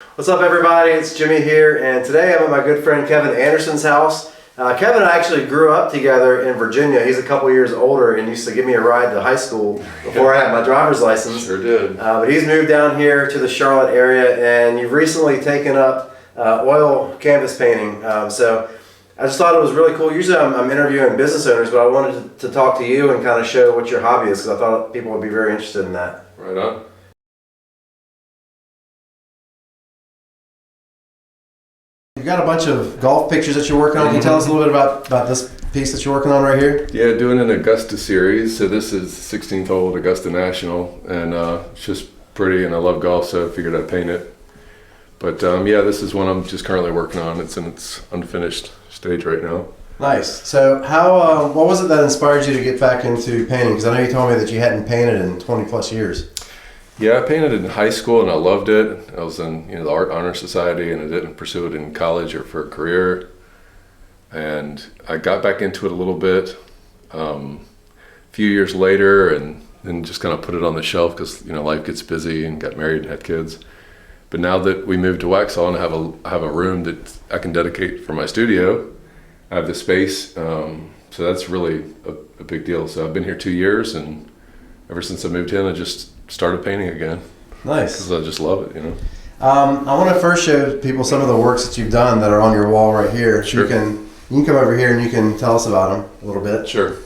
What's up, everybody? It's Jimmy here, and today I'm at my good friend Kevin Anderson's house. Kevin and I actually grew up together in Virginia. He's a couple years older and used to give me a ride to high school before I had my driver's license. Sure did. But he's moved down here to the Charlotte area, and you've recently taken up oil canvas painting. So I just thought it was really cool. Usually I'm interviewing business owners, but I wanted to talk to you and kind of show what your hobby is, because I thought people would be very interested in that. Right on. You've got a bunch of golf pictures that you're working on. Can you tell us a little bit about this piece that you're working on right here? Yeah, doing an Augusta series. So this is 16th hole at Augusta National, and it's just pretty, and I love golf, so I figured I'd paint it. But yeah, this is one I'm just currently working on. It's in its unfinished stage right now. Nice. So how, what was it that inspired you to get back into painting? Because I know you told me that you hadn't painted in 20 plus years. Yeah, I painted in high school and I loved it. I was in the Art Honor Society, and I didn't pursue it in college or for a career. And I got back into it a little bit a few years later, and then just kind of put it on the shelf because life gets busy, and got married and had kids. But now that we moved to Waxhaw and I have a room that I can dedicate for my studio, I have the space. So that's really a big deal. So I've been here 2 years, and ever since I moved in, I just started painting again. Nice. Because I just love it, I want to first show people some of the works that you've done that are on your wall right here. Sure. You can come over here and you can tell us about them a little bit. Sure.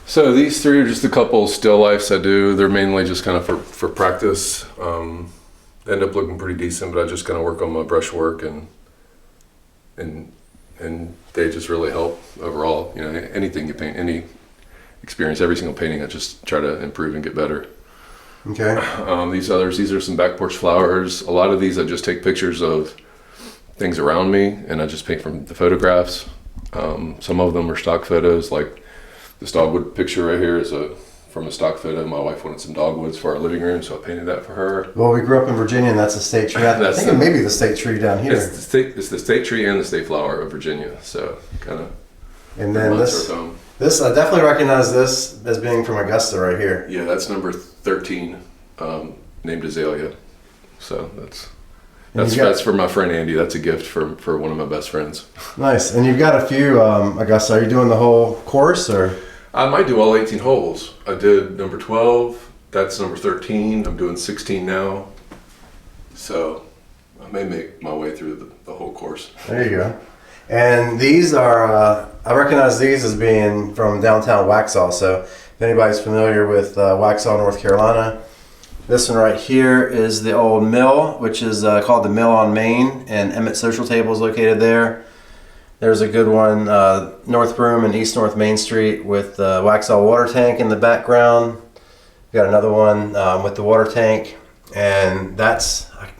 So these three are just a couple still lifes I do. They're mainly just kind of for practice. They end up looking pretty decent, but I just kind of work on my brush work, and they just really help overall. Anything you paint, any experience, every single painting, I just try to improve and get better. Okay. These are some back porch flowers. A lot of these I just take pictures of things around me, and I just paint from the photographs. Some of them are stock photos, like this dogwood picture right here is from a stock photo. My wife wanted some dogwoods for our living room, so I painted that for her. Well, we grew up in Virginia, and that's a state tree. I think it may be the state tree down here. It's the state tree and the state flower of Virginia, so kind of. And then this, I definitely recognize this as being from Augusta right here. Yeah, that's number 13, named Azalea. So that's for my friend Andy. That's a gift for one of my best friends. Nice. And you've got a few Augusta. Are you doing the whole course, or? I might do all 18 holes. I did number 12. That's number 13. I'm doing 16 now. So I may make my way through the whole course. There you go. And these are, I recognize these as being from downtown Waxhaw. So if anybody's familiar with Waxhaw, North Carolina, this one right here is the old mill, which is called the Mill on Main, and Emmett Social Table is located there. There's a good one, North Broome and East North Main Street, with the Waxhaw water tank in the background. We've got another one with the water tank, and that's, I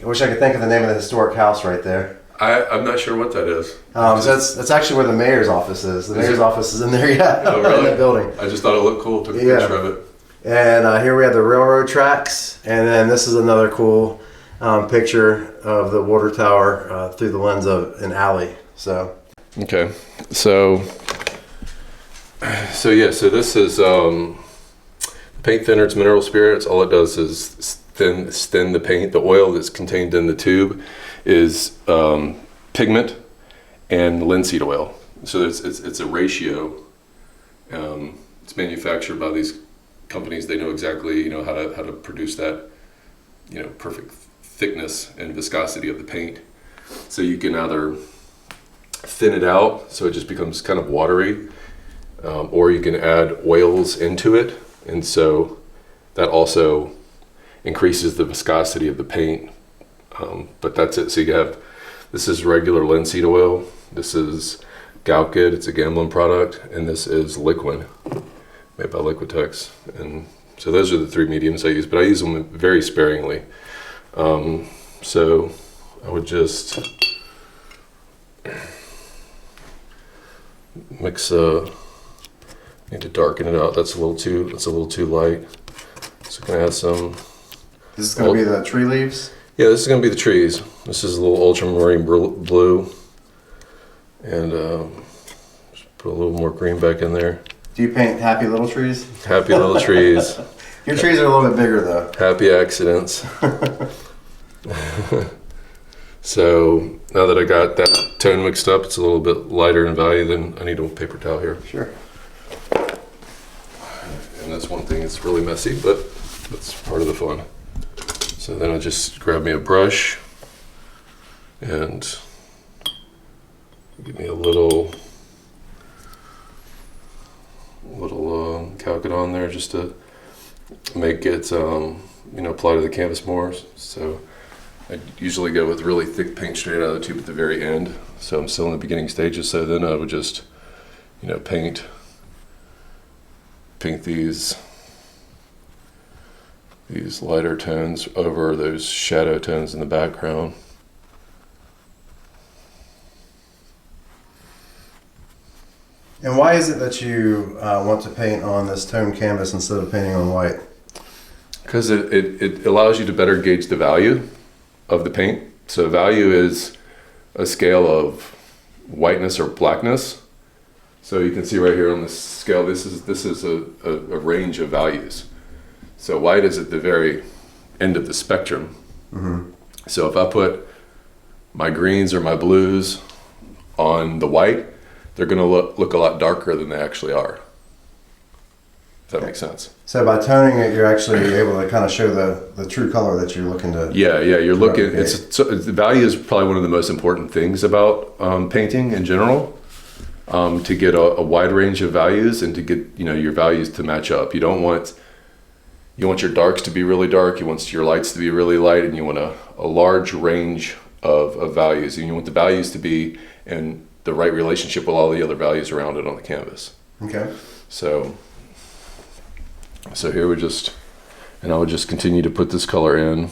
wish I could think of the name of the historic house right there. I'm not sure what that is. So that's actually where the mayor's office is. The mayor's office is in there, yeah. Oh, really? In that building. I just thought it looked cool. Took a picture of it. And here we have the railroad tracks, and then this is another cool picture of the water tower through the lens of an alley. So. Okay, so this is paint thinner. It's mineral spirits. All it does is thin the paint. The oil that's contained in the tube is pigment and linseed oil. So it's a ratio. It's manufactured by these companies. They know exactly how to produce that perfect thickness and viscosity of the paint. So you can either thin it out so it just becomes kind of watery, or you can add oils into it, and so that also increases the viscosity of the paint. But that's it. So you have, this is regular linseed oil, this is Galkid, it's a Gamblin product, and this is Liquid, made by Liquitex. And so those are the three mediums I use, but I use them very sparingly. So I would just mix. Need to darken it out. That's a little too light. So can I add some? This is going to be the tree leaves? Yeah, this is going to be the trees. This is a little ultramarine blue. And just put a little more green back in there. Do you paint happy little trees? Happy little trees. Your trees are a little bit bigger though. Happy accidents. So now that I got that tone mixed up, it's a little bit lighter in value. Then I need a paper towel here. Sure. And that's one thing, it's really messy, but that's part of the fun. So then I just grab me a brush and give me a little calc it on there just to make it, apply to the canvas more. So I usually go with really thick paint straight out of the tube at the very end. So I'm still in the beginning stages. So then I would just, paint these lighter tones over those shadow tones in the background. And why is it that you want to paint on this toned canvas instead of painting on white? Because it allows you to better gauge the value of the paint. So value is a scale of whiteness or blackness. So you can see right here on this scale, this is a range of values. So white is at the very end of the spectrum. Mm-hmm. So if I put my greens or my blues on the white, they're going to look a lot darker than they actually are. If that makes sense. So by toning it, you're actually able to kind of show the true color that you're looking to. Yeah. You're looking. The value is probably one of the most important things about painting in general. To get a wide range of values and to get your values to match up. You want your darks to be really dark. You want your lights to be really light, and you want a large range of values. And you want the values to be in the right relationship with all the other values around it on the canvas. Okay. So here I would just continue to put this color in.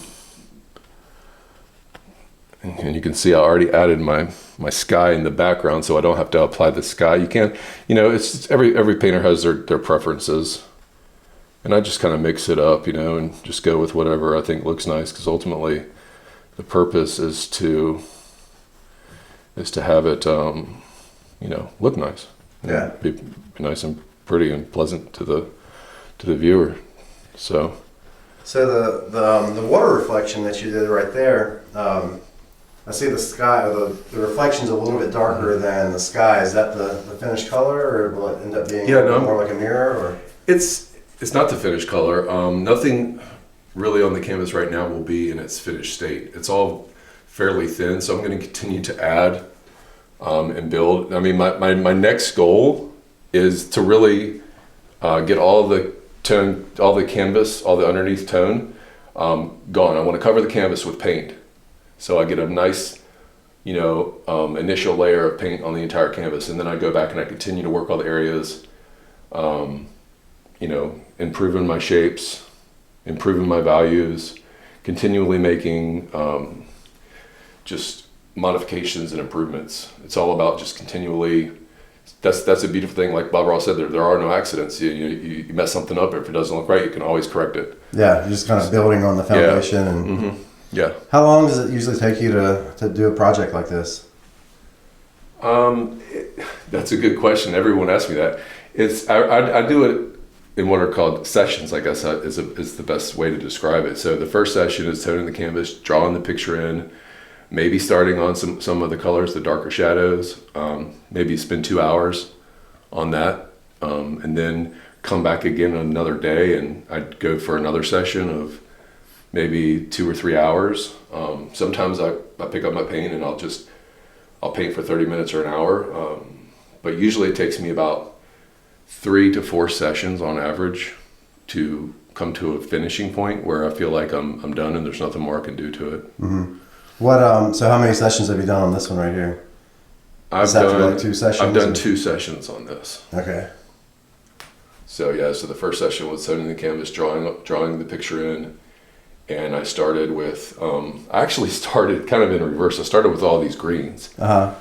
And you can see I already added my sky in the background, so I don't have to apply the sky. You can't, it's every painter has their preferences. And I just kind of mix it up, and just go with whatever I think looks nice, because ultimately the purpose is to have it, look nice. Yeah. Be nice and pretty and pleasant to the viewer. So the water reflection that you did right there, I see the sky, the reflection's a little bit darker than the sky. Is that the finished color, or will it end up being more like a mirror? Or It's not the finished color. Nothing really on the canvas right now will be in its finished state. It's all fairly thin, so I'm going to continue to add and build. I mean, my next goal is to really get all the tone, all the canvas, all the underneath tone gone. I want to cover the canvas with paint. So I get a nice, initial layer of paint on the entire canvas, and then I go back and I continue to work all the areas, improving my shapes, improving my values, continually making just modifications and improvements. It's all about just continually. That's a beautiful thing. Like Bob Ross said, there are no accidents. You mess something up, if it doesn't look right, you can always correct it. Yeah, you're just kind of building on the foundation. Yeah. And Mm-hmm. Yeah. How long does it usually take you to do a project like this? That's a good question. Everyone asks me that. I do it in what are called sessions, I guess is the best way to describe it. So the first session is toning the canvas, drawing the picture in, maybe starting on some of the colors, the darker shadows, maybe spend 2 hours on that, and then come back again another day, and I'd go for another session of maybe 2 or 3 hours. Sometimes I pick up my paint and I'll paint for 30 minutes or an hour, but usually it takes me about 3 to 4 sessions on average to come to a finishing point where I feel like I'm done and there's nothing more I can do to it. Mm-hmm. So how many sessions have you done on this one right here? I've done 2 sessions? I've done 2 sessions on this. Okay. So the first session was toning the canvas, drawing the picture in, and I started with, I actually started kind of in reverse. I started with all these greens. Uh-huh.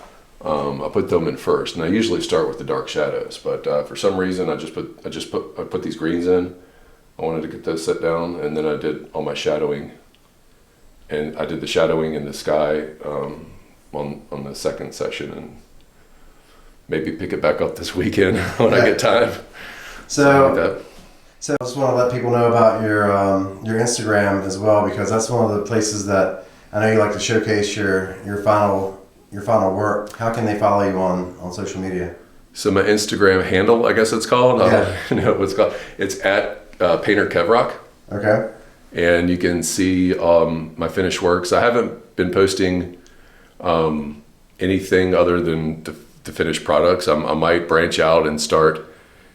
I put them in first, and I usually start with the dark shadows, but for some reason I put these greens in. I wanted to get those set down, and then I did all my shadowing, and I did the shadowing in the sky on the second session, and maybe pick it back up this weekend when I get time. So I just want to let people know about your Instagram as well, because that's one of the places that I know you like to showcase your final work. How can they follow you on social media? So my Instagram handle, I guess it's called. Yeah. I don't know what it's called. It's at Painter Kevrock. Okay. And you can see my finished works. I haven't been posting anything other than the finished products. I might branch out and start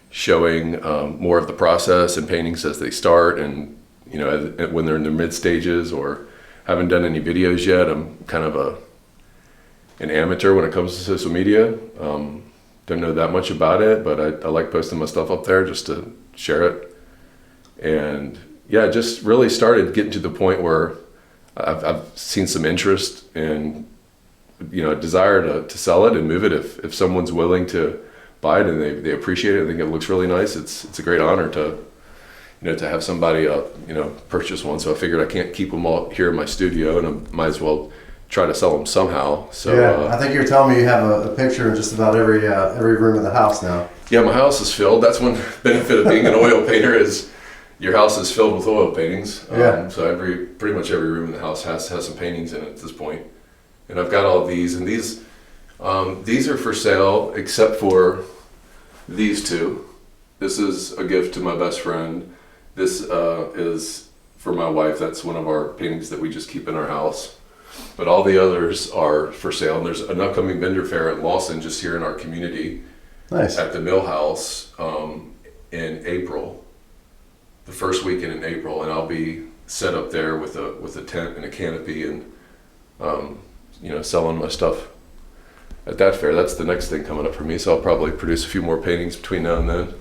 showing more of the process and paintings as they start, and when they're in their mid stages, or haven't done any videos yet. I'm kind of an amateur when it comes to social media. Don't know that much about it, but I like posting my stuff up there just to share it. And yeah, just really started getting to the point where I've seen some interest and a desire to sell it and move it if someone's willing to buy it and they appreciate it. I think it looks really nice. It's a great honor to have somebody purchase one. So I figured I can't keep them all here in my studio, and I might as well try to sell them somehow. So yeah, I think you were telling me you have a picture in just about every room of the house now. Yeah, my house is filled. That's one benefit of being an oil painter is your house is filled with oil paintings. Yeah. So pretty much every room in the house has some paintings in it at this point. And I've got all of these, and these are for sale except for these two. This is a gift to my best friend. This is for my wife. That's one of our paintings that we just keep in our house. But all the others are for sale. And there's an upcoming vendor fair at Lawson, just here in our community. Nice. At the Mill House in April, the first weekend in April, and I'll be set up there with a tent and a canopy, and selling my stuff at that fair. That's the next thing coming up for me. So I'll probably produce a few more paintings between now and then.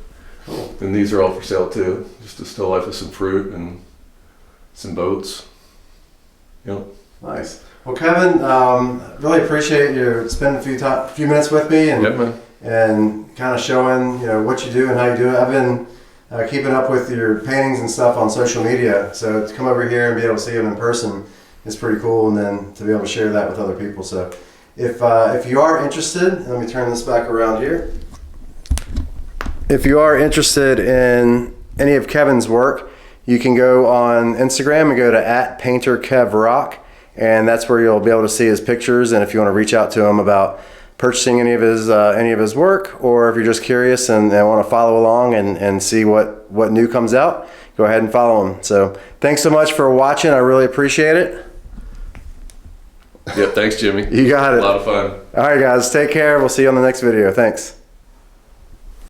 Cool. And these are all for sale too. Just a still life of some fruit and some boats. Yep. Nice. Well, Kevin, really appreciate you spending a few minutes with me and kind of showing what you do and how you do it. I've been keeping up with your paintings and stuff on social media, so to come over here and be able to see them in person is pretty cool, and then to be able to share that with other people. So if you are interested, let me turn this back around here. If you are interested in any of Kevin's work, you can go on Instagram and go to @PainterKevRock, and that's where you'll be able to see his pictures. And if you want to reach out to him about purchasing any of his work, or if you're just curious and want to follow along and see what new comes out, go ahead and follow him. So thanks so much for watching. I really appreciate it. Yeah, thanks, Jimmy. You got it. A lot of fun. All right, guys, take care. We'll see you on the next video. Thanks.